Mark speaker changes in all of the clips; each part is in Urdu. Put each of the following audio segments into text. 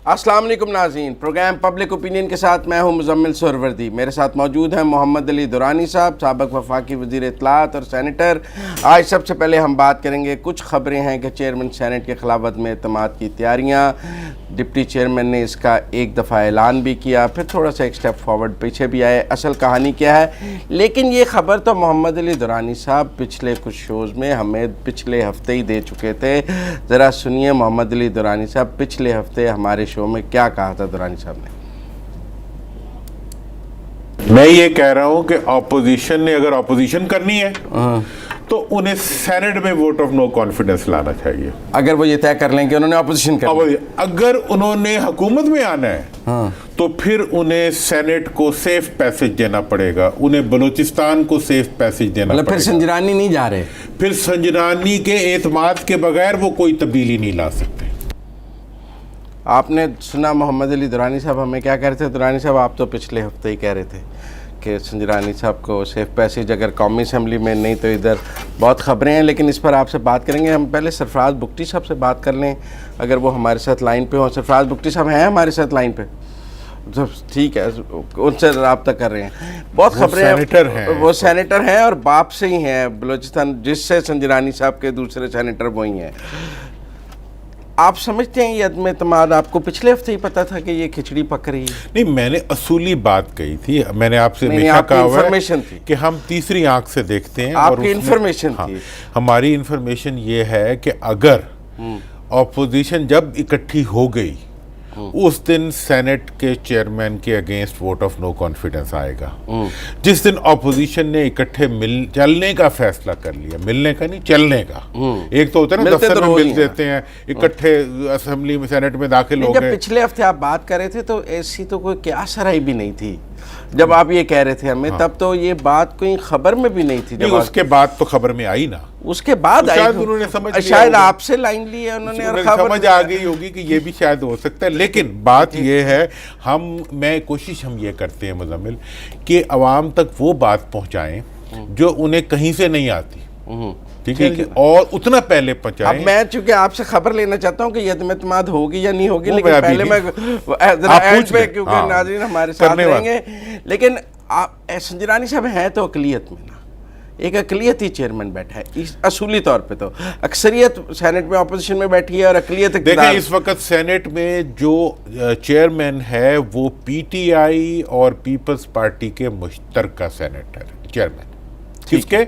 Speaker 1: السلام علیکم ناظرین، پروگرام پبلک اوپینین کے ساتھ میں ہوں مزمل سہروردی۔ میرے ساتھ موجود ہیں محمد علی دورانی صاحب، سابق وفاقی وزیر اطلاعات اور سینیٹر۔ آج سب سے پہلے ہم بات کریں گے، کچھ خبریں ہیں کہ چیئرمین سینٹ کے خلاف عدم اعتماد کی تیاریاں، ڈپٹی چیئرمین نے اس کا ایک دفعہ اعلان بھی کیا، پھر تھوڑا سا ایک سٹیپ فارورڈ پیچھے بھی آئے، اصل کہانی کیا ہے؟ لیکن یہ خبر تو محمد علی دورانی صاحب پچھلے کچھ شوز میں ہمیں پچھلے ہفتے ہی دے چکے تھے۔ ذرا سنیے محمد علی دورانی صاحب پچھلے ہفتے ہمارے شو میں کیا کہا تھا دورانی صاحب نے۔
Speaker 2: میں یہ کہہ رہا ہوں کہ اپوزیشن نے اگر اپوزیشن کرنی ہے تو انہیں سینٹ میں ووٹ آف نو کانفیڈنس لانا چاہیے،
Speaker 1: اگر وہ یہ طے کر لیں کہ انہوں نے اپوزیشن کرنی ہے۔
Speaker 2: اگر انہوں نے حکومت میں آنا ہے تو پھر انہیں سینٹ کو سیف پیسج دینا پڑے گا، انہیں بلوچستان کو سیف پیسج دینا پڑے گا۔
Speaker 1: پھر سنجرانی نہیں جا رہے،
Speaker 2: پھر سنجرانی کے اعتماد کے بغیر وہ کوئی تبدیلی نہیں لا سکتے۔
Speaker 1: آپ نے سنا محمد علی دورانی صاحب ہمیں کیا کہہ رہے تھے؟ دورانی صاحب آپ تو پچھلے ہفتے ہی کہہ رہے تھے کہ سنجرانی صاحب کو سیف پیسج اگر قومی اسمبلی میں نہیں تو ادھر بہت خبریں ہیں، لیکن اس پر آپ سے بات کریں گے۔ ہم پہلے سرفراز بگٹی صاحب سے بات کر لیں اگر وہ ہمارے ساتھ لائن پہ ہوں۔ سرفراز بگٹی صاحب ہیں ہمارے ساتھ لائن پہ؟ ٹھیک ہے، ان سے رابطہ کر رہے ہیں۔ بہت خبریں ہیں، وہ سینیٹر ہیں اور باپ سے ہی ہیں بلوچستان، جس سے سنجرانی صاحب کے دوسرے سینیٹر وہی ہیں۔ آپ سمجھتے ہیں یہ عدم اعتماد آپ کو پچھلے ہفتے ہی پتا تھا کہ یہ کھچڑی پک رہی ہے؟
Speaker 2: نہیں، میں نے اصولی بات کہی تھی، میں نے آپ سے ہمیشہ کہا ہوا ہے کہ ہم تیسری آنکھ سے دیکھتے ہیں۔
Speaker 1: آپ کی انفارمیشن تھی؟
Speaker 2: ہماری انفارمیشن یہ ہے کہ اگر اپوزیشن جب اکٹھی ہو گئی اس دن سینٹ کے چیئرمین کے against vote of no confidence آئے گا۔ جس دن اپوزیشن نے اکٹھے چلنے کا فیصلہ کر لیا، ملنے کا نہیں، چلنے کا۔ ایک تو ہوتا ہے نا دفتر میں مل دیتے ہیں، اکٹھے اسمبلی میں سینٹ میں داخل ہو گئے۔
Speaker 1: جب پچھلے ہفتے آپ بات کر رہے تھے تو ایسی تو کوئی قیاس رائی بھی نہیں تھی جب آپ یہ کہہ رہے تھے ہمیں، تب تو یہ بات کوئی خبر میں بھی نہیں تھی۔
Speaker 2: جب اس کے بعد تو خبر میں آئی نا،
Speaker 1: اس کے بعد آئی،
Speaker 2: انہوں نے سمجھ لیا،
Speaker 1: شاید آپ سے لائن لی ہے انہوں نے،
Speaker 2: سمجھ آ گئی ہوگی کہ یہ بھی شاید ہو سکتا ہے۔ لیکن بات یہ ہے، کوشش ہم یہ کرتے ہیں مزمل کہ عوام تک وہ بات پہنچائیں جو انہیں کہیں سے نہیں آتی، ٹھیک ہے، اور اتنا پہلے پہنچائیں۔
Speaker 1: اب میں چونکہ آپ سے خبر لینا چاہتا ہوں کہ یہ عدم اعتماد ہوگی یا نہیں ہوگی، لیکن پہلے میں اینڈ پہ کیونکہ ناظرین ہمارے ساتھ رہیں گے۔ لیکن سنجرانی صاحب ہیں تو اقلیت میں نا، ایک اقلیتی چیئرمین بیٹھا ہے اصولی طور پہ، تو اکثریت سینٹ میں اپوزیشن میں بیٹھی ہے اور اقلیت اقتدار۔
Speaker 2: دیکھیں اس وقت سینٹ میں جو چیئرمین ہے وہ پی ٹی آئی اور پیپلز پارٹی کے مشترکہ سینیٹر چیئرمین، کس کے؟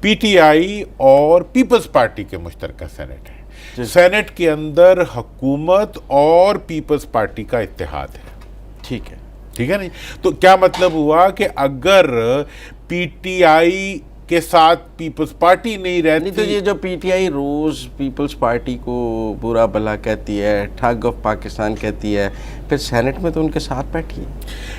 Speaker 2: پی ٹی آئی اور پیپلز پارٹی کے مشترکہ سینٹ ہیں۔ سینٹ کے اندر حکومت اور پیپلز پارٹی کا اتحاد ہے،
Speaker 1: ٹھیک ہے،
Speaker 2: ٹھیک ہے نہیں؟ تو کیا مطلب ہوا کہ اگر پی ٹی آئی کے ساتھ پیپلز پارٹی نہیں رہتی
Speaker 1: تو یہ جو پی ٹی آئی روز پیپلز پارٹی کو برا بھلا کہتی ہے، ٹھگ آف پاکستان کہتی ہے، پھر سینٹ میں تو ان کے ساتھ بیٹھی ہے،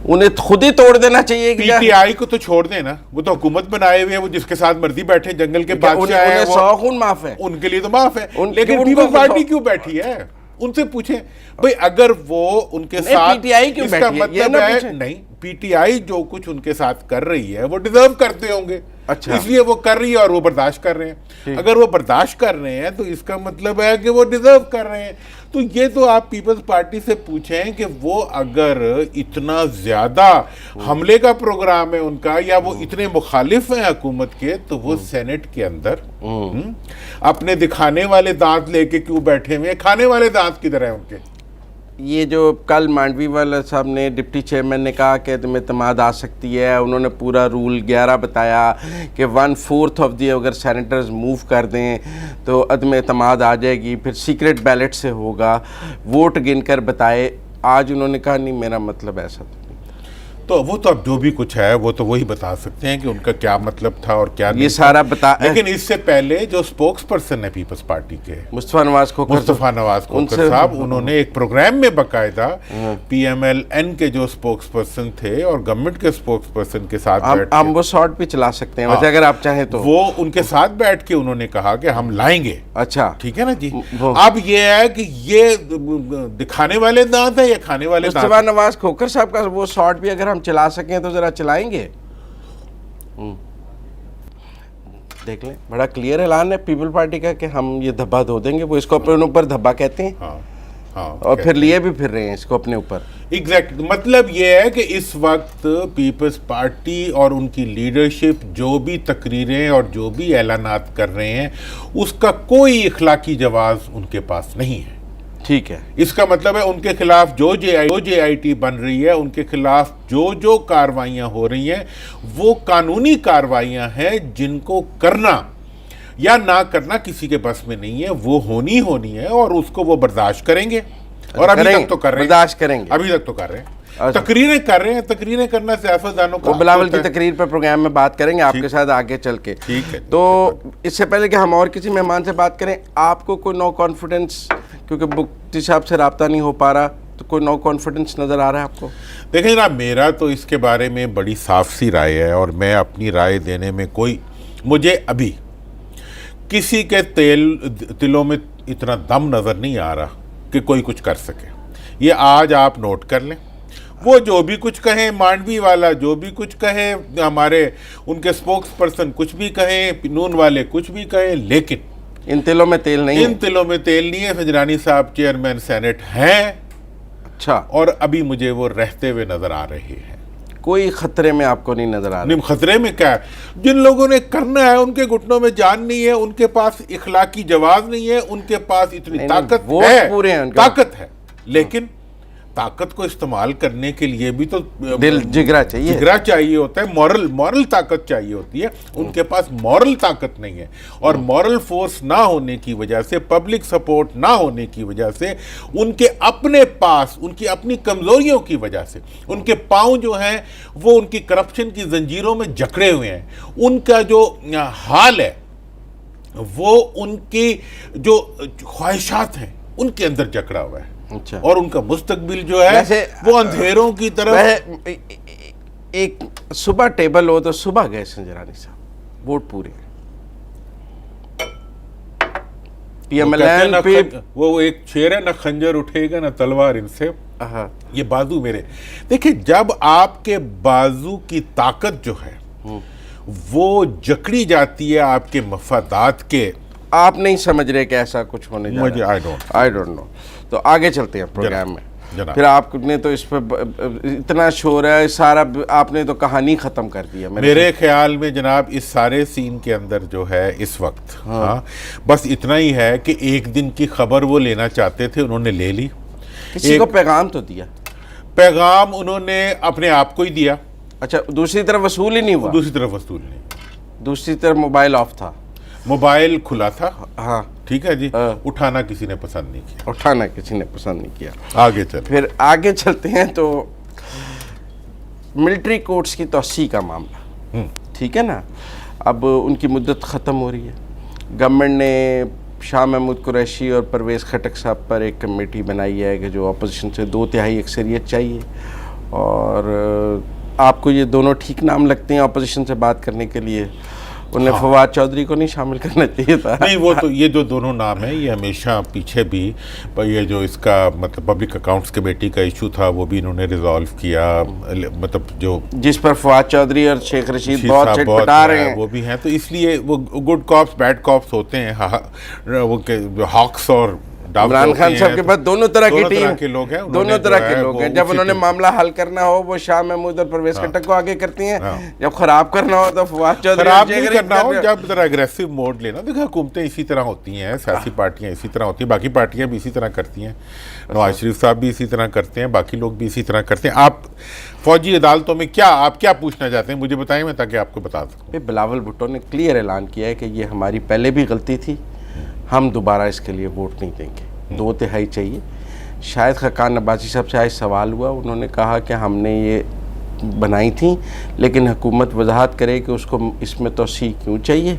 Speaker 1: انہیں خود ہی توڑ دینا چاہیے۔
Speaker 2: پی ٹی آئی کو تو چھوڑ دیں نا، وہ تو حکومت بنائے ہوئے ہیں، وہ جس کے ساتھ مرضی بیٹھے، جنگل کے بادشاہ ہیں،
Speaker 1: سو خون معاف ہے،
Speaker 2: ان کے لیے تو معاف ہے۔ لیکن پیپلز پارٹی کیوں بیٹھی ہے؟ ان سے پوچھیں بھئی، اگر وہ ان کے ساتھ،
Speaker 1: پی ٹی آئی کیوں بیٹھی ہے؟
Speaker 2: مطلب ہے نہیں، پی ٹی آئی جو کچھ ان کے ساتھ کر رہی ہے وہ ڈیزرو کرتے ہوں گے، اس لیے وہ کر رہی ہے اور وہ برداشت کر رہے ہیں۔ اگر وہ برداشت کر رہے ہیں تو اس کا مطلب ہے کہ وہ ڈیزرو کر رہے ہیں۔ تو یہ تو آپ پیپلز پارٹی سے پوچھیں کہ وہ اگر اتنا زیادہ حملے کا پروگرام ہے ان کا، یا وہ اتنے مخالف ہیں حکومت کے، تو وہ سینٹ کے اندر اپنے دکھانے والے دانت لے کے کیوں بیٹھے ہوئے ہیں؟ کھانے والے دانت کدھر ہیں ان کے؟
Speaker 1: یہ جو کل مانڈوی والا صاحب نے ڈپٹی چیئرمین نے کہا کہ عدم اعتماد آ سکتی ہے، انہوں نے پورا رول 11 بتایا کہ 1/4 آف دی اگر سینیٹرز موو کر دیں تو عدم اعتماد آ جائے گی، پھر سیکرٹ بیلٹ سے ہوگا، ووٹ گن کر بتائے۔ آج انہوں نے کہا نہیں، میرا مطلب ایسا تھا۔
Speaker 2: تو وہ تو اب جو بھی کچھ ہے وہ تو وہی بتا سکتے ہیں کہ ان کا کیا مطلب تھا اور کیا نہیں،
Speaker 1: یہ سارا بتا۔
Speaker 2: لیکن اس سے پہلے جو سپوکس پرسن ہے پیپلز پارٹی کے،
Speaker 1: مصطفیٰ نواز
Speaker 2: کھوکھر صاحب، انہوں نے ایک پروگرام میں باقاعدہ پی ایم ایل این کے جو سپوکس پرسن تھے اور گورنمنٹ کے سپوکس پرسن کے ساتھ بیٹھ،
Speaker 1: ہم وہ شارٹ بھی چلا سکتے ہیں ویسے اگر آپ چاہیں تو،
Speaker 2: وہ ان کے ساتھ بیٹھ کے انہوں نے کہا کہ ہم لائیں گے۔
Speaker 1: اچھا
Speaker 2: ٹھیک ہے نا جی۔ اب یہ ہے کہ یہ دکھانے والے دانت ہے یا کھانے والے دانت؟
Speaker 1: مصطفیٰ نواز کھوکھر صاحب کا وہ شارٹ بھی اگر ہم چلا سکیں تو ذرا چلائیں گے؟ دیکھ لیں، بڑا کلیئر اعلان ہے پیپل پارٹی کا کہ ہم یہ دھبا دھو دیں گے، وہ اس کو اپنے اوپر دھبا کہتے ہیں۔ اور پھر لیے بھی پھر رہے ہیں اس کو اپنے اوپر.
Speaker 2: ایگزیکٹ مطلب یہ ہے کہ اس وقت پیپلز پارٹی اور ان کی لیڈرشپ جو بھی تقریریں اور جو بھی اعلانات کر رہے ہیں اس کا کوئی اخلاقی جواز ان کے پاس نہیں ہے.
Speaker 1: ٹھیک ہے.
Speaker 2: اس کا مطلب ہے ان کے خلاف جو جے آئی ٹی بن رہی ہے, ان کے خلاف جو کاروائیاں ہو رہی ہیں وہ قانونی کاروائیاں ہیں جن کو کرنا یا نہ کرنا کسی کے بس میں نہیں ہے, وہ ہونی ہے اور اس کو وہ برداشت کریں گے. اور ابھی تک تو کر رہے ہیں,
Speaker 1: برداشت کریں گے,
Speaker 2: ابھی تک تو کر رہے ہیں, تقریریں کر رہے ہیں. تقریریں کرنا سیاستدانوں کا,
Speaker 1: بلاول کی تقریر پر پروگرام میں بات کریں گے آپ کے ساتھ آگے چل کے.
Speaker 2: ٹھیک ہے.
Speaker 1: تو اس سے پہلے کہ ہم اور کسی مہمان سے بات کریں, آپ کو کوئی نو کانفیڈنس, کیونکہ مفتی صاحب سے رابطہ نہیں ہو پا رہا, تو کوئی نو کانفیڈنس نظر آ رہا ہے آپ کو؟
Speaker 2: دیکھیں جناب, میرا تو اس کے بارے میں بڑی صاف سی رائے ہے اور میں اپنی رائے دینے میں مجھے ابھی کسی کے دلوں میں اتنا دم نظر نہیں آ رہا کہ کوئی کچھ کر سکے. یہ آج آپ نوٹ کر لیں, وہ جو بھی کچھ کہیں, مانڈوی والا جو بھی کچھ کہیں, ہمارے ان کے سپوکس پرسن کچھ بھی کہیں, نون والے کچھ بھی کہیں, لیکن
Speaker 1: ان تلوں میں تیل نہیں ہے.
Speaker 2: ان تلوں میں تیل نہیں ہے. فجرانی صاحب چیئرمین سینٹ ہیں,
Speaker 1: اچھا,
Speaker 2: اور ابھی مجھے وہ رہتے ہوئے نظر آ رہے ہیں.
Speaker 1: کوئی خطرے میں آپ کو نہیں نظر آ رہا؟
Speaker 2: نہیں, خطرے میں کیا ہے, جن لوگوں نے کرنا ہے ان کے گھٹنوں میں جان نہیں ہے, ان کے پاس اخلاقی جواز نہیں ہے, ان کے پاس اتنی طاقت ہے, لیکن طاقت کو استعمال کرنے کے لیے بھی تو
Speaker 1: دل جگرا
Speaker 2: چاہیے ہوتا ہے, مورل طاقت چاہیے ہوتی ہے. ان کے پاس مورل طاقت نہیں ہے, اور مورل فورس نہ ہونے کی وجہ سے, پبلک سپورٹ نہ ہونے کی وجہ سے, ان کے اپنے پاس ان کی اپنی کمزوریوں کی وجہ سے ان کے پاؤں جو ہیں وہ ان کی کرپشن کی زنجیروں میں جکڑے ہوئے ہیں. ان کا جو حال ہے وہ ان کی جو خواہشات ہیں ان کے اندر جکڑا ہوا ہے.
Speaker 1: اچھا.
Speaker 2: اور ان کا مستقبل جو ہے وہ اندھیروں کی طرف.
Speaker 1: ایک صبح ٹیبل ہو تو صبح گئے سنجرانی صاحب, ووٹ پورے,
Speaker 2: وہ ایک شعر ہے, نہ خنجر اٹھے گا نہ تلوار ان سے, یہ بازو میرے. دیکھیں, جب آپ کے بازو کی طاقت جو ہے وہ جکڑی جاتی ہے آپ کے مفادات کے,
Speaker 1: آپ نہیں سمجھ رہے کہ ایسا کچھ ہونے جا رہا ہے. I don't know. تو آگے چلتے ہیں پروگرام میں. پھر آپ نے تو اس پہ اتنا شور ہے, سارا آپ نے تو کہانی ختم کر دیا.
Speaker 2: میرے خیال میں جناب اس سارے سین کے اندر جو ہے اس وقت بس اتنا ہی ہے کہ ایک دن کی خبر وہ لینا چاہتے تھے, انہوں نے لے لی.
Speaker 1: کسی کو پیغام تو دیا,
Speaker 2: پیغام انہوں نے اپنے آپ کو ہی دیا.
Speaker 1: اچھا, دوسری طرف وصول ہی نہیں ہوا؟
Speaker 2: دوسری طرف وصول نہیں,
Speaker 1: دوسری طرف موبائل آف تھا,
Speaker 2: موبائل کھلا تھا.
Speaker 1: ہاں
Speaker 2: ٹھیک ہے جی. اٹھانا کسی نے پسند نہیں کیا,
Speaker 1: اٹھانا کسی نے پسند نہیں کیا.
Speaker 2: آگے چلتے,
Speaker 1: پھر آگے چلتے ہیں. تو ملٹری کورٹس کی توسیع کا معاملہ, ٹھیک ہے نا, اب ان کی مدت ختم ہو رہی ہے. گورنمنٹ نے شاہ محمود قریشی اور پرویز خٹک صاحب پر ایک کمیٹی بنائی ہے کہ جو اپوزیشن سے 2/3 اکثریت چاہیے, اور آپ کو یہ دونوں ٹھیک نام لگتے ہیں اپوزیشن سے بات کرنے کے لیے؟ انہیں فواد چودھری کو نہیں شامل کرنا چاہیے تھا.
Speaker 2: نہیں, وہ تو یہ جو دونوں نام ہیں یہ ہمیشہ پیچھے بھی, یہ جو اس کا مطلب پبلک اکاؤنٹس کمیٹی کا ایشو تھا وہ بھی انہوں نے ریزالو کیا, مطلب جو جس
Speaker 1: پر فواد چودھری اور شیخ رشید بہت چٹپٹا رہے ہیں
Speaker 2: وہ بھی ہیں. تو اس لیے وہ گڈ کاپس بیڈ کاپس ہوتے ہیں, وہ ہاکس اور
Speaker 1: عمران خان صاحب کے پاس دونوں طرح کی ٹیم,
Speaker 2: دونوں
Speaker 1: طرح کے لوگ ہیں. جب انہوں نے معاملہ حل کرنا ہو وہ شاہ محمود اور پرویز خٹک کو آگے کرتی ہیں, جب خراب کرنا ہو تو فواد چودھری,
Speaker 2: خراب نہیں کرنا ہو جب ذرا اگریسو موڈ لینا. دیکھا, حکومتیں اسی طرح ہوتی ہیں, سیاسی پارٹیاں اسی طرح ہوتی ہیں, باقی پارٹیاں بھی اسی طرح کرتی ہیں, نواز شریف صاحب بھی اسی طرح کرتے ہیں, باقی لوگ بھی اسی طرح کرتے ہیں. آپ فوجی عدالتوں میں آپ کیا پوچھنا چاہتے ہیں مجھے بتائیں, میں تاکہ آپ کو بتا سکوں.
Speaker 1: بلاول بھٹو نے کلیئر اعلان کیا ہے کہ یہ ہماری پہلے بھی غلطی تھی, ہم دوبارہ اس کے لیے ووٹ نہیں دیں گے, 2/3 چاہیے. شاید خاقان عباسی صاحب سے آج سوال ہوا, انہوں نے کہا کہ ہم نے یہ بنائی تھیں لیکن حکومت وضاحت کرے کہ اس کو اس میں توسیع کیوں چاہیے,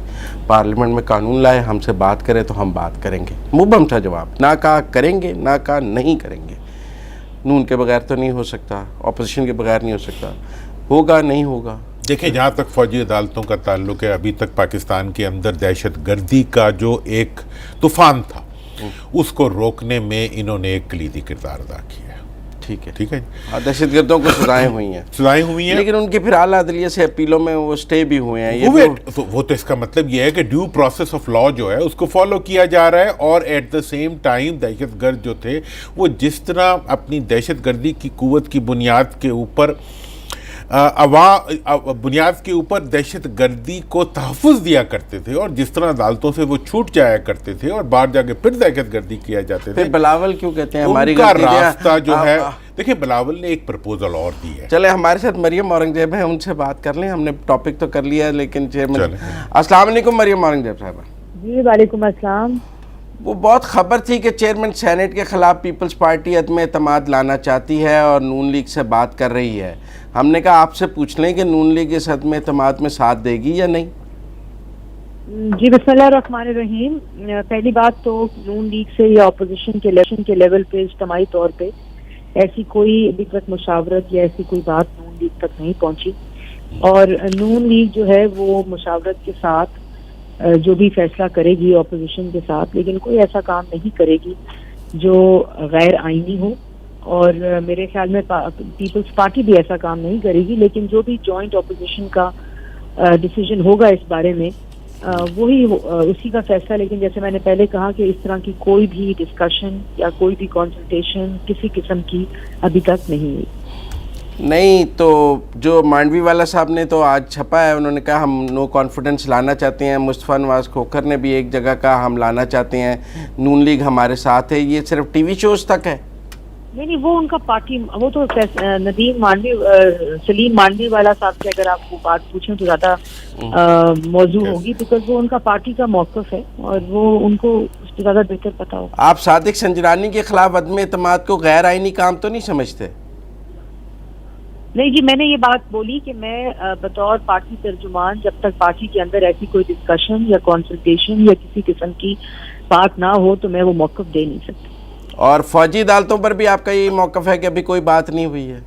Speaker 1: پارلیمنٹ میں قانون لائے, ہم سے بات کرے تو ہم بات کریں گے. مبہم تھا جواب, نہ کہا کریں گے نہ کہا نہیں کریں گے. نون کے بغیر تو نہیں ہو سکتا, اپوزیشن کے بغیر نہیں ہو سکتا, ہوگا نہیں ہوگا.
Speaker 2: دیکھیں, جہاں تک فوجی عدالتوں کا تعلق ہے, ابھی تک پاکستان کے اندر دہشت گردی کا جو ایک طوفان تھا اس کو روکنے میں انہوں نے ایک کلیدی کردار ادا کیا ہے.
Speaker 1: ٹھیک ہے
Speaker 2: ٹھیک ہے
Speaker 1: دہشت گردوں کو سزائیں ہوئی ہیں لیکن ان کی پھر اعلیٰ عدلیہ سے اپیلوں میں وہ اسٹے بھی ہوئے ہیں.
Speaker 2: وہ تو اس کا مطلب یہ ہے کہ ڈیو پروسیس آف لا جو ہے اس کو فالو کیا جا رہا ہے, اور ایٹ دا سیم ٹائم دہشت گرد جو تھے وہ جس طرح اپنی دہشت گردی کی قوت کی بنیاد کے اوپر دہشت گردی کو تحفظ دیا کرتے تھے, اور جس طرح عدالتوں سے وہ چھوٹ جایا کرتے تھے اور باہر جا کے پھر دہشت گردی کیا جاتے تھے,
Speaker 1: بلاول کیوں کہتے ہیں ہماری
Speaker 2: راستہ جو ہے. دیکھیں بلاول نے ایک پرپوزل اور دی ہے.
Speaker 1: چلے ہمارے ساتھ مریم اورنگزیب ہیں, ان سے بات کر لیں. ہم نے ٹاپک تو کر لیا ہے لیکن چیئرمین. السلام علیکم مریم اورنگزیب صاحبہ.
Speaker 3: جی وعلیکم السلام.
Speaker 1: وہ بہت خبر تھی کہ چیئرمین سینٹ کے خلاف پیپلز پارٹی عدم اعتماد لانا چاہتی ہے اور نون لیگ سے بات کر رہی ہے. ہم نے کہا آپ سے پوچھ لیں کہ نون لیگ اس عدم اعتماد میں ساتھ دے گی یا نہیں.
Speaker 3: جی بسم اللہ الرحمن الرحیم. پہلی بات تو نون لیگ سے یا اپوزیشن کے الیکشن کے لیول پہ اجتماعی طور پہ ایسی کوئی ابھی تک مشاورت یا ایسی کوئی بات نون لیگ تک نہیں پہنچی, اور نون لیگ جو ہے وہ مشاورت کے ساتھ جو بھی فیصلہ کرے گی اپوزیشن کے ساتھ, لیکن کوئی ایسا کام نہیں کرے گی جو غیر آئینی ہو, اور میرے خیال میں پیپلز پارٹی بھی ایسا کام نہیں کرے گی. لیکن جو بھی جوائنٹ اپوزیشن کا ڈیسیجن ہوگا اس بارے میں وہی اسی کا فیصلہ. لیکن جیسے میں نے پہلے کہا کہ اس طرح کی کوئی بھی ڈسکشن یا کوئی بھی کنسلٹیشن کسی قسم کی ابھی تک نہیں ہوئی.
Speaker 1: نہیں تو جو مانڈوی والا صاحب نے تو آج چھپا ہے, انہوں نے کہا ہم نو کانفیڈنس لانا چاہتے ہیں. مصطفیٰ نواز کھوکھر نے بھی ایک جگہ کہا ہم لانا چاہتے ہیں, نون لیگ ہمارے ساتھ ہے. یہ صرف ٹی وی شوز تک ہے.
Speaker 3: نہیں وہ ان کا پارٹی, وہ تو ندیم مانڈوی سلیم مانڈوی والا صاحب سے اگر آپ کو بات پوچھیں تو زیادہ موضوع ہوگی, بیکاز وہ ان کا پارٹی کا موقف ہے اور وہ ان کو اس سے زیادہ بہتر پتا ہوگا.
Speaker 1: آپ صادق سنجرانی کے خلاف عدم اعتماد کو غیر آئینی کام تو نہیں سمجھتے؟
Speaker 3: نہیں جی, میں نے یہ بات بولی کہ میں بطور پارٹی ترجمان جب تک پارٹی کے اندر ایسی کوئی ڈسکشن یا کنسلٹیشن یا کسی قسم کی بات نہ ہو تو میں وہ موقف دے نہیں سکتی.
Speaker 1: اور فوجی عدالتوں پر بھی آپ کا یہ موقف ہے کہ ابھی کوئی بات نہیں ہوئی ہے؟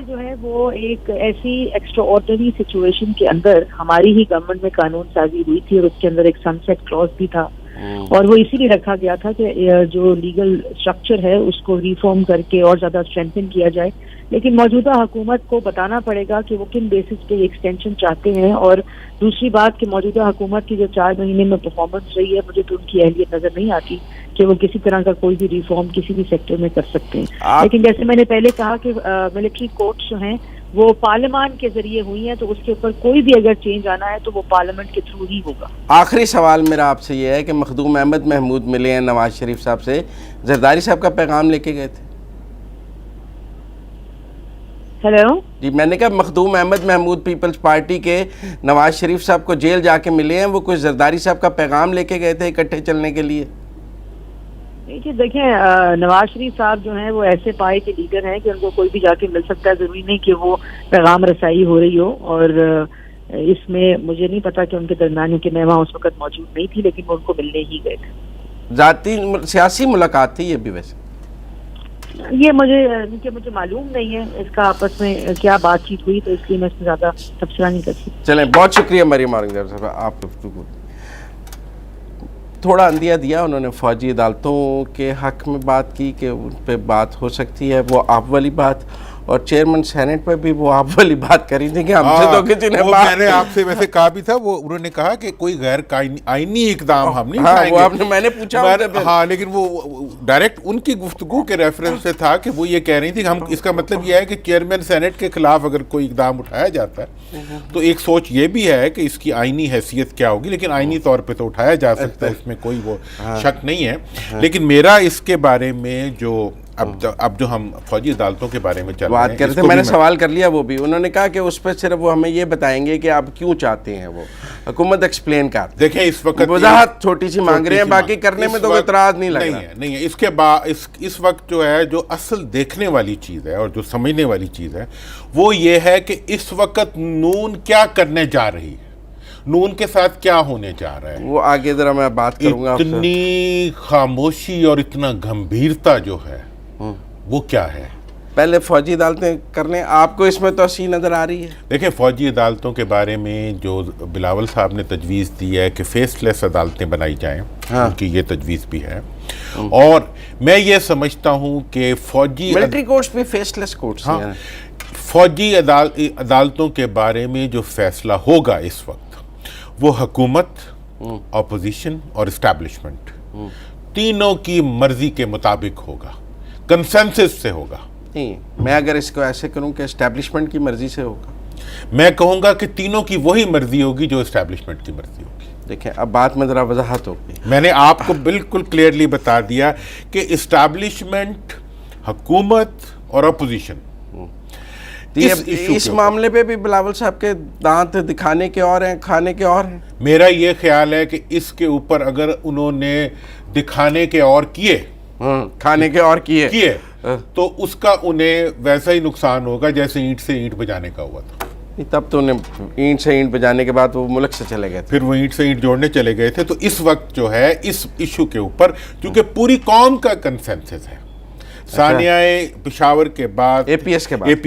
Speaker 3: جو ہے وہ ایک ایسی ایکسٹرا آرڈنری سچویشن کے اندر ہماری ہی گورنمنٹ میں قانون سازی ہوئی تھی, اور اس کے اندر ایک سن سیٹ کلوز بھی تھا, اور وہ اسی لیے رکھا گیا تھا کہ جو لیگل اسٹرکچر ہے اس کو ریفارم کر کے اور زیادہ اسٹرینتھن کیا جائے. لیکن موجودہ حکومت کو بتانا پڑے گا کہ وہ کن بیسس پہ ایکسٹینشن چاہتے ہیں. اور دوسری بات کہ موجودہ حکومت کی جو 4 مہینے میں پرفارمنس رہی ہے, مجھے تو ان کی اہلیت نظر نہیں آتی کہ وہ کسی طرح کا کوئی بھی ریفارم کسی بھی سیکٹر میں کر سکتے ہیں. لیکن جیسے میں نے پہلے کہا کہ ملٹری کورٹس جو ہیں وہ پارلیمان کے ذریعے ہوئی ہیں, تو اس کے اوپر کوئی بھی اگر چینج آنا ہے تو وہ پارلیمنٹ کے تھرو ہی ہوگا.
Speaker 1: آخری سوال میرا آپ سے یہ ہے کہ مخدوم احمد محمود ملے ہیں نواز شریف صاحب سے, زرداری صاحب کا پیغام لے کے گئے تھے؟
Speaker 3: ہیلو
Speaker 1: جی, میں نے کہا مخدوم احمد محمود پیپلز پارٹی کے نواز شریف صاحب کو جیل جا کے ملے ہیں, وہ کوئی زرداری صاحب کا پیغام لے کے گئے تھے اکٹھے چلنے کے لیے؟
Speaker 3: دیکھیں نواز شریف صاحب جو ہیں وہ ایسے پائے کے لیڈر ہیں کہ ان کو کوئی بھی جا کے مل سکتا ہے, ضروری نہیں کہ وہ پیغام رسائی ہو رہی ہو. اور اس میں مجھے نہیں پتا کہ ان کے درمیان, کہ میں وہاں اس وقت موجود نہیں تھی, لیکن وہ ان کو ملنے ہی گئے تھے.
Speaker 1: ذاتی سیاسی ملاقات تھی یہ بھی؟ ویسے
Speaker 3: یہ مجھے معلوم نہیں ہے اس کا آپس میں کیا بات چیت ہوئی, تو اس لیے میں اس میں زیادہ تبصرہ نہیں کر سکتی.
Speaker 1: چلیں, بہت شکریہ مریم اورنگزیب صاحب, آپ گفتگو تھوڑا اندیا دیا انہوں نے. فوجی عدالتوں کے حق میں بات کی کہ ان پہ بات ہو سکتی ہے, وہ آپ والی بات, اور چیئرمین سینٹ پہ بھی وہ آپ والی بات کری تھی کہ ہم سے تو کسی نے بات.
Speaker 2: میں نے آپ سے ویسے کہا بھی تھا, وہ انہوں نے کہا کہ کوئی غیر آئینی اقدام ہم نہیں اٹھائیں گے.
Speaker 1: میں نے پوچھا
Speaker 2: ہاں, لیکن وہ ڈائریکٹ ان کی گفتگو کے ریفرنس سے تھا کہ وہ یہ کہہ رہی تھی کہ ہم, اس کا مطلب یہ ہے کہ چیئرمین سینٹ کے خلاف اگر کوئی اقدام اٹھایا جاتا ہے تو ایک سوچ یہ بھی ہے کہ اس کی آئینی حیثیت کیا ہوگی, لیکن آئینی طور پہ تو اٹھایا جا سکتا ہے, اس میں کوئی وہ شک نہیں ہے. لیکن میرا اس کے بارے میں جو اب جو ہم فوجی عدالتوں کے بارے میں
Speaker 1: بات کرتے ہیں, میں نے سوال کر لیا, وہ بھی انہوں نے کہا کہ اس پہ صرف وہ ہمیں یہ بتائیں گے کہ آپ کیوں چاہتے ہیں, وہ حکومت ایکسپلین کر.
Speaker 2: دیکھیں اس وقت
Speaker 1: وضاحت چھوٹی سی مانگ رہے ہیں, باقی کرنے میں تو کوئی اعتراض نہیں لگ رہا.
Speaker 2: نہیں ہے. اس کے بعد اس وقت جو ہے جو اصل دیکھنے والی چیز ہے اور جو سمجھنے والی چیز ہے وہ یہ ہے کہ اس وقت نون کیا کرنے جا رہی ہے, نون کے ساتھ کیا ہونے جا رہا ہے.
Speaker 1: وہ آگے ذرا میں بات کروں گا.
Speaker 2: اتنی خاموشی اور اتنا گمبھیرتا جو ہے وہ کیا ہے.
Speaker 1: پہلے فوجی عدالتیں کر لیں. آپ کو اس میں توسیع نظر آ رہی ہے؟
Speaker 2: دیکھیں فوجی عدالتوں کے بارے میں جو بلاول صاحب نے تجویز دی ہے کہ فیس لیس عدالتیں بنائی جائیں، ان کی یہ تجویز بھی ہے. اور میں یہ سمجھتا ہوں کہ فوجی
Speaker 1: ملٹری کورٹس بھی فیس لیس کورٹس ہیں.
Speaker 2: فوجی عدالتوں کے بارے میں جو فیصلہ ہوگا اس وقت وہ حکومت، اپوزیشن اور اسٹیبلشمنٹ تینوں کی مرضی کے مطابق ہوگا، کنسنسس سے ہوگا.
Speaker 1: نہیں، میں اگر اس کو ایسے کروں کہ اسٹیبلشمنٹ کی مرضی سے ہوگا،
Speaker 2: میں کہوں گا کہ تینوں کی وہی مرضی ہوگی جو اسٹیبلشمنٹ کی مرضی ہوگی.
Speaker 1: دیکھیں اب بات میں ذرا وضاحت ہوگی.
Speaker 2: میں نے آپ کو بالکل کلیئرلی بتا دیا کہ اسٹیبلشمنٹ، حکومت اور اپوزیشن
Speaker 1: اس معاملے پہ بھی بلاول صاحب کے دانت دکھانے کے اور ہیں، کھانے کے اور ہیں.
Speaker 2: میرا یہ خیال ہے کہ اس کے اوپر اگر انہوں نے دکھانے کے اور کیے،
Speaker 1: کھانے کے اور کیے
Speaker 2: تو اس کا انہیں ویسا ہی نقصان ہوگا جیسے اینٹ سے اینٹ بجانے کا ہوا تھا.
Speaker 1: تب تو انہیں اینٹ سے اینٹ بجانے کے بعد وہ ملک سے چلے گئے تھے.
Speaker 2: پھر وہ اینٹ سے اینٹ جوڑنے چلے گئے تھے. تو اس وقت جو ہے اس ایشو کے اوپر چونکہ پوری قوم کا کنسنسس ہے، ثانیہ پشاور کے بعد،
Speaker 1: اے پی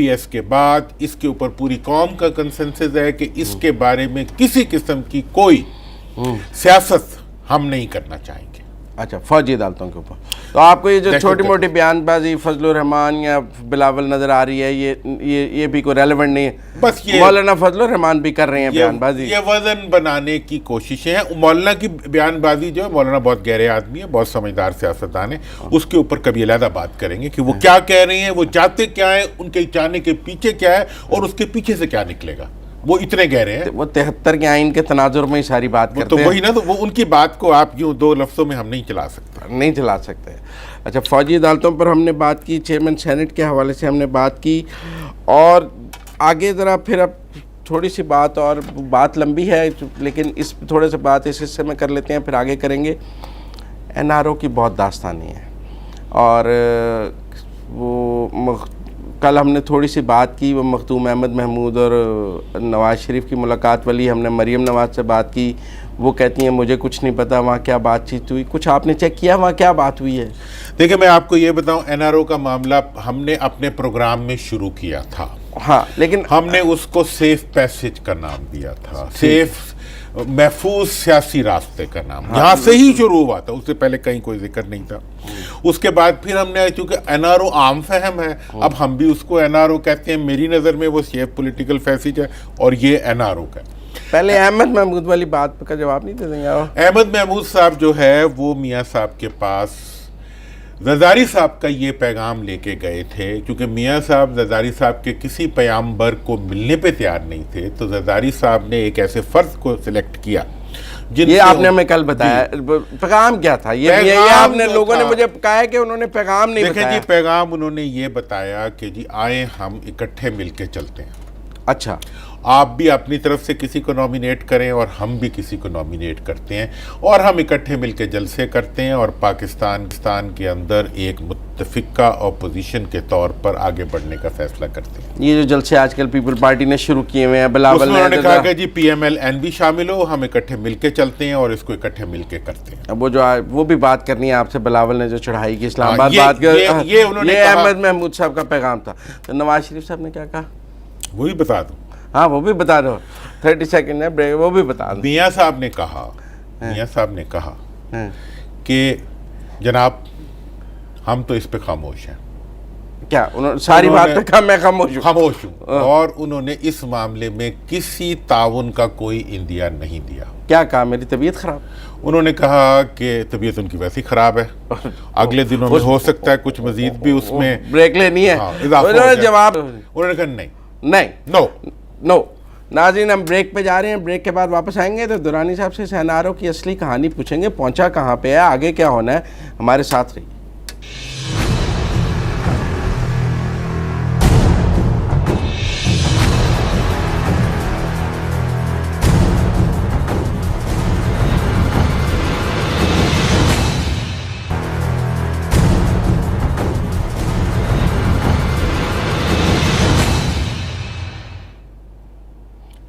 Speaker 1: ایس کے
Speaker 2: بعد اس کے اوپر پوری قوم کا کنسنسس ہے کہ اس کے بارے میں کسی قسم کی کوئی سیاست ہم نہیں کرنا چاہیں گے.
Speaker 1: اچھا، فوجی عدالتوں کے اوپر تو آپ کو یہ جو چھوٹی موٹی بیان بازی فضل الرحمان یا بلاول نظر آ رہی ہے، یہ بھی کوئی ریلیونٹ نہیں ہے.
Speaker 2: بس یہ
Speaker 1: مولانا فضل الرحمان بھی کر رہے ہیں بیان بازی.
Speaker 2: یہ وزن بنانے کی کوششیں ہیں. مولانا کی بیان بازی جو ہے، مولانا بہت گہرے آدمی ہے، بہت سمجھدار سیاستدان ہے، اس کے اوپر کبھی علیحدہ بات کریں گے کہ وہ کیا کہہ رہے ہیں، وہ چاہتے کیا ہیں، ان کے چاہنے کے پیچھے کیا ہے اور اس کے پیچھے سے کیا نکلے گا. وہ اتنے گہرے ہیں.
Speaker 1: وہ 73 کے آئین کے تناظر میں ہی ساری بات کرتے ہیں.
Speaker 2: تو وہی نا، تو وہ ان کی بات کو آپ یوں دو لفظوں میں ہم نہیں چلا سکتے. اچھا،
Speaker 1: فوجی عدالتوں پر ہم نے بات کی، چیئرمین سینٹ کے حوالے سے ہم نے بات کی، اور آگے ذرا پھر اب تھوڑی سی بات لمبی ہے لیکن اس تھوڑے سے بات اس حصے میں کر لیتے ہیں، پھر آگے کریں گے. این آر او کی بہت داستانی ہے، اور وہ کل ہم نے تھوڑی سی بات کی، وہ مخدوم احمد محمود اور نواز شریف کی ملاقات والی. ہم نے مریم نواز سے بات کی، وہ کہتی ہیں مجھے کچھ نہیں پتا وہاں کیا بات چیت ہوئی. کچھ آپ نے چیک کیا وہاں کیا بات ہوئی ہے؟
Speaker 2: دیکھیں میں آپ کو یہ بتاؤں، این آر او کا معاملہ ہم نے اپنے پروگرام میں شروع کیا تھا.
Speaker 1: ہاں، لیکن
Speaker 2: ہم نے اس کو سیف پیسج کا نام دیا تھا، سیف محفوظ سیاسی راستے کا نام. یہاں سے ہی شروع ہوا تھا، اس سے پہلے کہیں کوئی ذکر نہیں تھا. اس کے بعد پھر ہم نے، چونکہ این آر او عام فہم ہے، اب ہم بھی اس کو این آر او کہتے ہیں. میری نظر میں وہ سیف پولیٹیکل پیسج ہے اور یہ این آر او کا.
Speaker 1: پہلے احمد محمود والی بات کا جواب نہیں دے دیں گے؟
Speaker 2: احمد محمود صاحب جو ہے وہ میاں صاحب کے پاس زرداری صاحب کا یہ پیغام لے کے گئے تھے، کیونکہ میاں صاحب زرداری صاحب کے کسی پیامبر کو ملنے پہ تیار نہیں تھے، تو زرداری صاحب نے ایک ایسے فرد کو سلیکٹ کیا.
Speaker 1: یہ آپ نے ہمیں کل بتایا پیغام کیا تھا. یہ آپ نے لوگوں نے مجھے کہا ہے کہ انہوں نے پیغام نہیں بتایا.
Speaker 2: دیکھیں جی، پیغام انہوں نے یہ بتایا کہ جی آئیں ہم اکٹھے مل کے چلتے ہیں.
Speaker 1: اچھا،
Speaker 2: آپ بھی اپنی طرف سے کسی کو نامینیٹ کریں اور ہم بھی کسی کو نامینیٹ کرتے ہیں، اور ہم اکٹھے مل کے جلسے کرتے ہیں اور پاکستان کے اندر ایک متفقہ اپوزیشن کے طور پر آگے بڑھنے کا فیصلہ کرتے ہیں.
Speaker 1: یہ جو جلسے آج کل پیپل پارٹی نے شروع کیے ہوئے ہیں، بلاول
Speaker 2: انہوں نے کہا کہ جی پی ایم ایل این بھی شامل ہو، ہم اکٹھے مل کے چلتے ہیں اور اس کو اکٹھے مل کے کرتے ہیں.
Speaker 1: اب وہ بھی بات کرنی ہے آپ سے. بلاول نے جو چڑھائی کی اسلام آباد بات کی، یہ احمد محمود صاحب کا پیغام تھا. تو نواز شریف صاحب نے کیا کہا
Speaker 2: وہی بتا دوں.
Speaker 1: ہاں وہ بھی بتا دو، 30 سیکنڈ ہے بریک، وہ بھی بتا دو.
Speaker 2: میاں صاحب نے کہا کہ جناب ہم تو اس پہ خاموش ہیں.
Speaker 1: کیا ساری بات پہ کہا میں
Speaker 2: خاموش ہوں، اور انہوں نے اس معاملے میں کسی تعاون کا کوئی اندیا نہیں دیا.
Speaker 1: کیا کہا؟ میری طبیعت خراب.
Speaker 2: انہوں نے کہا کہ طبیعت ان کی ویسی خراب ہے، اگلے دنوں میں ہو سکتا ہے کچھ مزید بھی اس میں
Speaker 1: بریک لینی ہے.
Speaker 2: جواب انہوں نے کہا نہیں.
Speaker 1: نو. ناظرین، ہم بریک پہ جا رہے ہیں. بریک کے بعد واپس آئیں گے تو درانی صاحب سے این آر او کی اصلی کہانی پوچھیں گے، پہنچا کہاں پہ ہے، آگے کیا ہونا ہے. ہمارے ساتھ رہیے.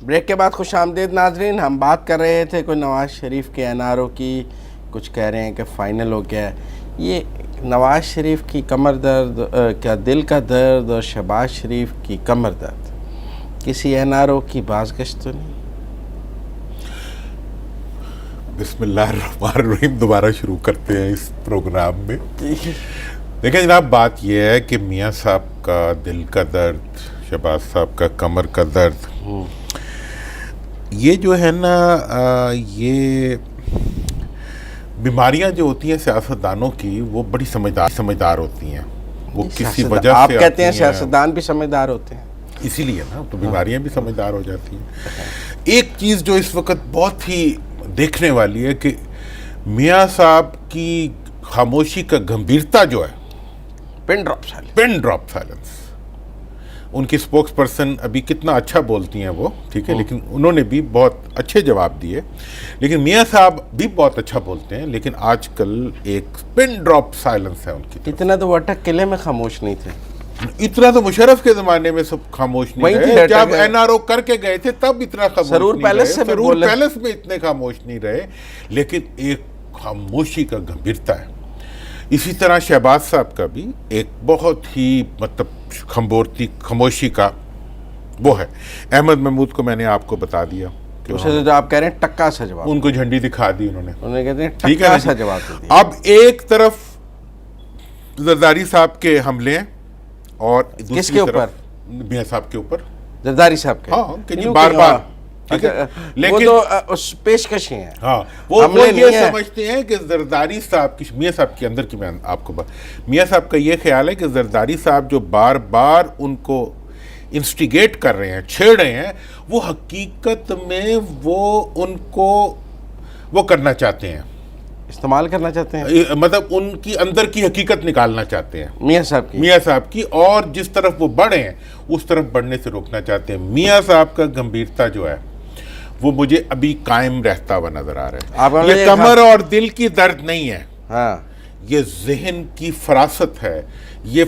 Speaker 1: بریک کے بعد خوش آمدید ناظرین. ہم بات کر رہے تھے کوئی نواز شریف کے این آر او کی، کچھ کہہ رہے ہیں کہ فائنل ہو گیا ہے. یہ نواز شریف کی کمر درد کیا دل کا درد اور شہباز شریف کی کمر درد کسی NRO کی باز گشت تو نہیں؟
Speaker 2: بسم اللہ الرحمن الرحیم، دوبارہ شروع کرتے ہیں اس پروگرام میں۔ دیکھیں جناب، بات یہ ہے کہ میاں صاحب کا دل کا درد، شہباز صاحب کا کمر کا درد، یہ جو ہے نا، یہ بیماریاں جو ہوتی ہیں سیاستدانوں کی، وہ بڑی سمجھدار ہوتی ہیں۔ وہ کسی وجہ سے
Speaker 1: آپ کہتے ہیں سیاستدان بھی سمجھدار ہوتے ہیں،
Speaker 2: اسی لیے نا تو بیماریاں بھی سمجھدار ہو جاتی ہیں۔ ایک چیز جو اس وقت بہت ہی دیکھنے والی ہے کہ میاں صاحب کی خاموشی کا گمبھیرتا جو ہے،
Speaker 1: پن ڈراپ سائلنس۔
Speaker 2: ان کی سپوکس پرسن ابھی کتنا اچھا بولتی ہیں وہ، ٹھیک ہے، لیکن انہوں نے بھی بہت اچھے جواب دیے، لیکن میاں صاحب بھی بہت اچھا بولتے ہیں، لیکن آج کل ایک پن ڈراپ سائلنس ہے ان کی۔
Speaker 1: اتنا تو وہ اٹک قلعے میں خاموش نہیں تھے،
Speaker 2: اتنا تو مشرف کے زمانے میں سب خاموش نہیں رہے، جب NRO کر کے گئے تھے تب اتنا خاموش نہیں رہے، سرور پیلس میں اتنے خاموش نہیں رہے، لیکن ایک خاموشی کا گمبھیرتا ہے۔ اسی طرح شہباز صاحب کا بھی ایک بہت ہی خاموشی کا وہ ہے۔ احمد محمود کو میں نے آپ کو بتا دیا کہ
Speaker 1: جو آپ کہہ رہے ہیں ٹکا سا جواب،
Speaker 2: ان کو جھنڈی دکھا دی انہوں نے،
Speaker 1: کہتے ہیں ٹکا سا جواب دیا۔
Speaker 2: اب ایک طرف زرداری صاحب کے حملے ہیں اور
Speaker 1: کس کے اوپر؟
Speaker 2: میاں صاحب کے اوپر،
Speaker 1: زرداری صاحب کے،
Speaker 2: ہاں کہ جی بار بار،
Speaker 1: لیکن وہ تو پیشکشیں ہیں،
Speaker 2: ہاں وہ یہ سمجھتے ہیں کہ زرداری صاحب کی، میاں صاحب کے اندر کی، میں آپ کو میاں صاحب کا یہ خیال ہے کہ زرداری صاحب جو بار بار ان کو انسٹیگیٹ کر رہے ہیں، چھیڑ رہے ہیں، وہ حقیقت میں وہ ان کو وہ کرنا چاہتے ہیں،
Speaker 1: استعمال کرنا چاہتے ہیں،
Speaker 2: مطلب ان کی اندر کی حقیقت نکالنا چاہتے ہیں
Speaker 1: میاں صاحب کی،
Speaker 2: اور جس طرف وہ بڑھے ہیں اس طرف بڑھنے سے روکنا چاہتے ہیں۔ میاں صاحب کا گمبھیرتا جو ہے وہ مجھے ابھی قائم رہتا ہوا نظر آ رہا ہے۔ یہ کمر اور دل کی درد نہیں ہے،
Speaker 1: ہاں
Speaker 2: یہ ذہن کی فراست ہے، یہ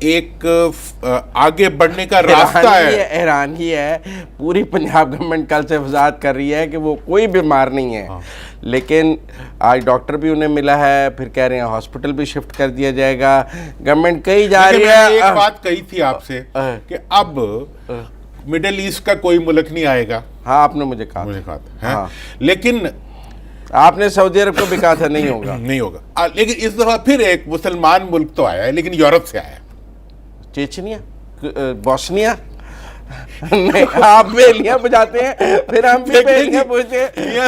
Speaker 2: ایک آگے بڑھنے کا راستہ ہے۔
Speaker 1: حیرانی ہے، پوری پنجاب گورنمنٹ کل سے وضاحت کر رہی ہے کہ وہ کوئی بیمار نہیں ہے، لیکن آج ڈاکٹر بھی انہیں ملا ہے، پھر کہہ رہے ہیں ہاسپٹل بھی شفٹ کر دیا جائے گا، گورنمنٹ کہیں جا رہی ہے۔
Speaker 2: ایک بات کہی تھی آپ سے کہ اب مڈل ایسٹ کا کوئی ملک نہیں آئے گا،
Speaker 1: ہاں آپ نے مجھے کہا
Speaker 2: تھا، لیکن
Speaker 1: آپ نے سعودی عرب کو بھی کہا تھا نہیں ہوگا،
Speaker 2: لیکن اس دفعہ پھر ایک مسلمان ملک تو آیا ہے، لیکن یورپ سے آیا،
Speaker 1: چیچنیا، بوسنیا، آپ بیلیاں بجاتے ہیں پھر ہم بھی بیلیاں بجاتے ہیں۔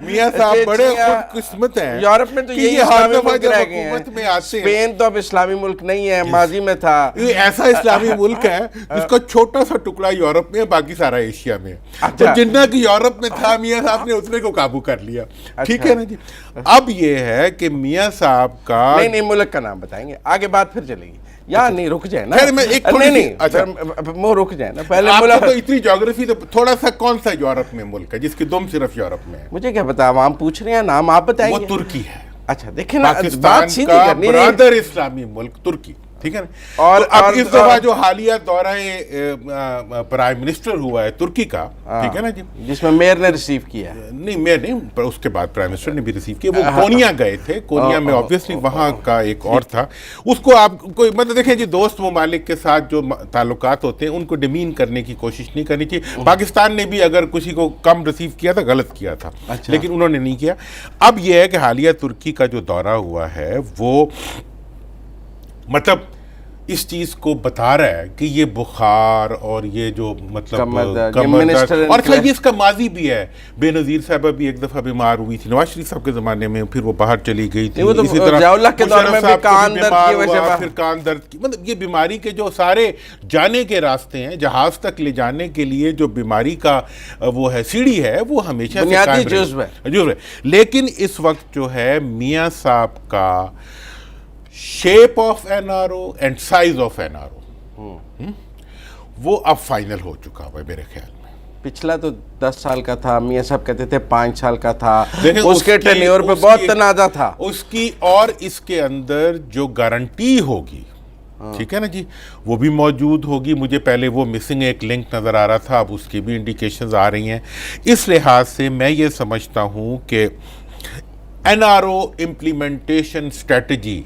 Speaker 2: میاں صاحب بڑے خود قسمت ہیں،
Speaker 1: یورپ میں تو یہی اسلامی ملک رہ گئے ہیں، اسپین تو اب اسلامی ملک نہیں ہے، ماضی میں تھا۔
Speaker 2: ایسا اسلامی ملک ہے جس کا چھوٹا سا ٹکڑا یورپ میں ہے، باقی سارا ایشیا میں ہے، جتنا کہ یورپ میں تھا میاں صاحب نے اتنے کو قابو کر لیا، ٹھیک ہے نا جی۔ اب یہ ہے کہ میاں صاحب کا
Speaker 1: نہیں ملک کا نام بتائیں گے، آگے بات پھر چلے گی، یا نہیں رک جائے نا، نہیں رک جائے نا، پہلے
Speaker 2: ملک تو اتنی جغرافی تو تھوڑا سا کون سا یورپ میں ملک ہے جس کی دم صرف یورپ میں ہے؟
Speaker 1: مجھے کیا پتا، عوام پوچھ رہے ہیں، نام آپ بتائیں گے۔
Speaker 2: وہ ترکی ہے،
Speaker 1: اچھا دیکھیں نا،
Speaker 2: پاکستان کا برادر اسلامی ملک ترکی، ٹھیک ہے نا۔ اور اب اس دفعہ جو حالیہ دورہ پرائم منسٹر ہوا ہے ترکی کا، ٹھیک ہے نا جی،
Speaker 1: جس میں میئر نے ریسیو کیا،
Speaker 2: نہیں میئر نہیں، پر اس کے بعد پرائم منسٹر نے بھی ریسیو کیا، وہ کونیا گئے تھے، کونیا میں آبویسلی وہاں کا ایک اور تھا، اس کو آپ کوئی مطلب دیکھیں جی، دوست ممالک کے ساتھ جو تعلقات ہوتے ہیں ان کو ڈیمین کرنے کی کوشش نہیں کرنی چاہیے۔ پاکستان نے بھی اگر کسی کو کم ریسیو کیا تھا غلط کیا تھا، لیکن انہوں نے نہیں کیا۔ اب یہ ہے کہ حالیہ ترکی کا جو دورہ ہوا ہے وہ مطلب اس چیز کو بتا رہا ہے کہ یہ بخار اور یہ جو مطلب کمر درد، اور یہ اس کا ماضی بھی ہے۔ بے نظیر صاحبہ بھی ایک دفعہ بیمار ہوئی تھی نواز شریف صاحب کے زمانے میں، پھر وہ باہر چلی گئی تھی، اسی طرح پھر کان درد کی، مطلب یہ بیماری کے جو سارے جانے کے راستے ہیں، جہاز تک لے جانے کے لیے جو بیماری کا وہ ہے سیڑھی ہے، وہ ہمیشہ سے جزو ہے۔ لیکن اس وقت جو ہے میاں صاحب کا shape of NRO and size of NRO وہ اب فائنل ہو چکا ہے میرے خیال میں۔
Speaker 1: پچھلا تو 10 سال کا تھا، میاں صاحب کہتے تھے 5 سال کا تھا، اس کے ٹینیور پہ بہت تنازع تھا،
Speaker 2: اس کی اور اس کے اندر جو گارنٹی ہوگی، ٹھیک ہے نا جی، وہ بھی موجود ہوگی۔ مجھے پہلے وہ مسنگ ایک لنک نظر آ رہا تھا، اب اس کی بھی انڈیکیشنز آ رہی ہیں۔ اس لحاظ سے میں یہ سمجھتا ہوں کہ NRO implementation strategy,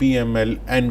Speaker 2: PMLN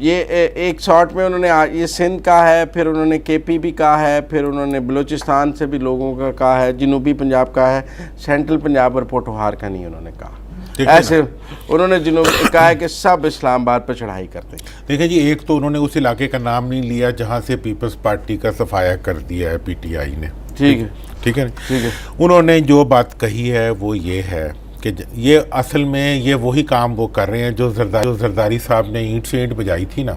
Speaker 1: یہ ایک شارٹ میں انہوں نے یہ سندھ کا ہے، پھر انہوں نے کے پی بھی کہا ہے، پھر انہوں نے بلوچستان سے بھی لوگوں کا کہا ہے، جنوبی پنجاب کا ہے، سینٹرل پنجاب اور پوٹھوہار کا نہیں انہوں نے کہا. ایسے انہوں نے کہا ہے کہ سب اسلام آباد پہ چڑھائی کرتے ہیں.
Speaker 2: دیکھیں جی، ایک تو انہوں نے اس علاقے کا نام نہیں لیا جہاں سے پیپلز پارٹی کا صفایا کر دیا ہے پی ٹی آئی نے.
Speaker 1: ٹھیک ہے،
Speaker 2: ٹھیک ہے.
Speaker 1: ٹھیک ہے.
Speaker 2: انہوں نے جو بات کہی ہے وہ یہ ہے کہ یہ اصل میں یہ وہی کام وہ کر رہے ہیں جو زرداری صاحب نے اینٹ سے اینٹ بجائی تھی نا،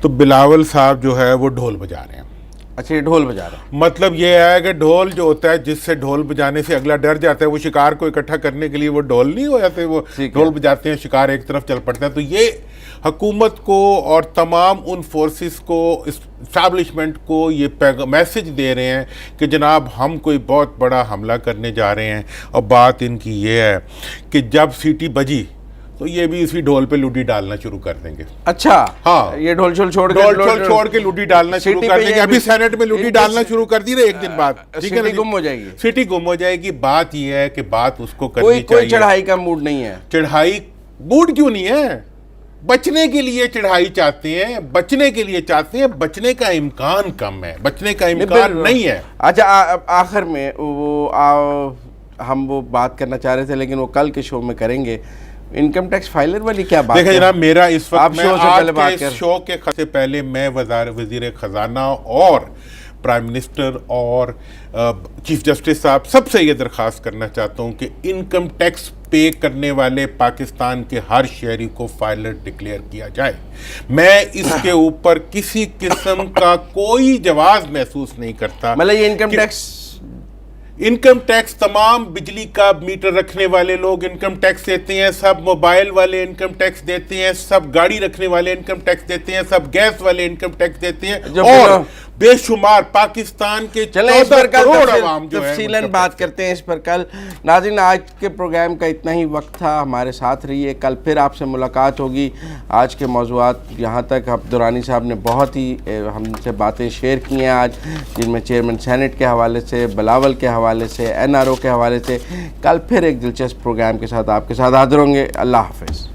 Speaker 2: تو بلاول صاحب جو ہے وہ ڈھول بجا رہے ہیں.
Speaker 1: اچھا، یہ ڈھول بجا رہا ہے.
Speaker 2: مطلب یہ ہے کہ ڈھول جو ہوتا ہے، جس سے ڈھول بجانے سے اگلا ڈر جاتا ہے، وہ شکار کو اکٹھا کرنے کے لیے وہ ڈھول نہیں ہو جاتے، وہ ڈھول بجاتے ہیں، شکار ایک طرف چل پڑتا ہے. تو یہ حکومت کو اور تمام ان فورسز کو، اسٹیبلشمنٹ کو یہ میسج دے رہے ہیں کہ جناب ہم کوئی بہت بڑا حملہ کرنے جا رہے ہیں. اور بات ان کی یہ ہے کہ جب سیٹی بجی تو یہ بھی اسی ڈھول پہ لوٹی ڈالنا شروع کر دیں گے.
Speaker 1: اچھا،
Speaker 2: ہاں،
Speaker 1: یہ ڈھول چھوڑ
Speaker 2: کے لوٹی ڈالنا شروع کر دیں گے. ابھی سینٹ میں لوٹی ڈالنا شروع کر دی رہے ایک دن بعد.
Speaker 1: سٹی گم ہو جائے گی.
Speaker 2: سٹی گم ہو جائے گی. بات یہ ہے کہ بات اس کو کرنی چاہیے.
Speaker 1: کوئی چڑھائی کا موڈ نہیں ہے.
Speaker 2: چڑھائی موڈ کیوں نہیں ہے؟ بچنے کے لیے چڑھائی چاہتے ہیں، بچنے کے لیے چاہتے ہیں. بچنے کا امکان کم ہے، بچنے کا امکان نہیں ہے.
Speaker 1: اچھا، آخر میں ہم وہ بات کرنا چاہ رہے تھے لیکن وہ کل کے شو میں کریں گے. انکم ٹیکس فائلر والی کیا بات ہے؟
Speaker 2: دیکھیں جناب، میرا اس وقت
Speaker 1: آج کے
Speaker 2: شو کے سے پہلے میں وزیر خزانہ اور پرائم منسٹر اور چیف جسٹس صاحب سب سے یہ درخواست کرنا چاہتا ہوں کہ انکم ٹیکس پے کرنے والے پاکستان کے ہر شہری کو فائلر ڈکلیئر کیا جائے. میں اس کے اوپر کسی قسم کا کوئی جواز محسوس نہیں کرتا.
Speaker 1: مطلب یہ
Speaker 2: انکم ٹیکس تمام بجلی کا میٹر رکھنے والے لوگ انکم ٹیکس دیتے ہیں، سب موبائل والے انکم ٹیکس دیتے ہیں، سب گاڑی رکھنے والے انکم ٹیکس دیتے ہیں، سب گیس والے انکم ٹیکس دیتے ہیں، اور بے شمار پاکستان کے 14 کروڑ عوام جو ہے.
Speaker 1: تفصیلاً بات کرتے ہیں اس پر کل. ناظرین، آج کے پروگرام کا اتنا ہی وقت تھا. ہمارے ساتھ رہیے، کل پھر آپ سے ملاقات ہوگی. آج کے موضوعات یہاں تک. درانی صاحب نے بہت ہی ہم سے باتیں شیئر کی ہیں آج، جن میں چیئرمین سینٹ کے حوالے سے، بلاول کے حوالے سے، این آر او کے حوالے سے. کل پھر ایک دلچسپ پروگرام کے ساتھ آپ کے ساتھ حاضر ہوں گے. اللہ حافظ.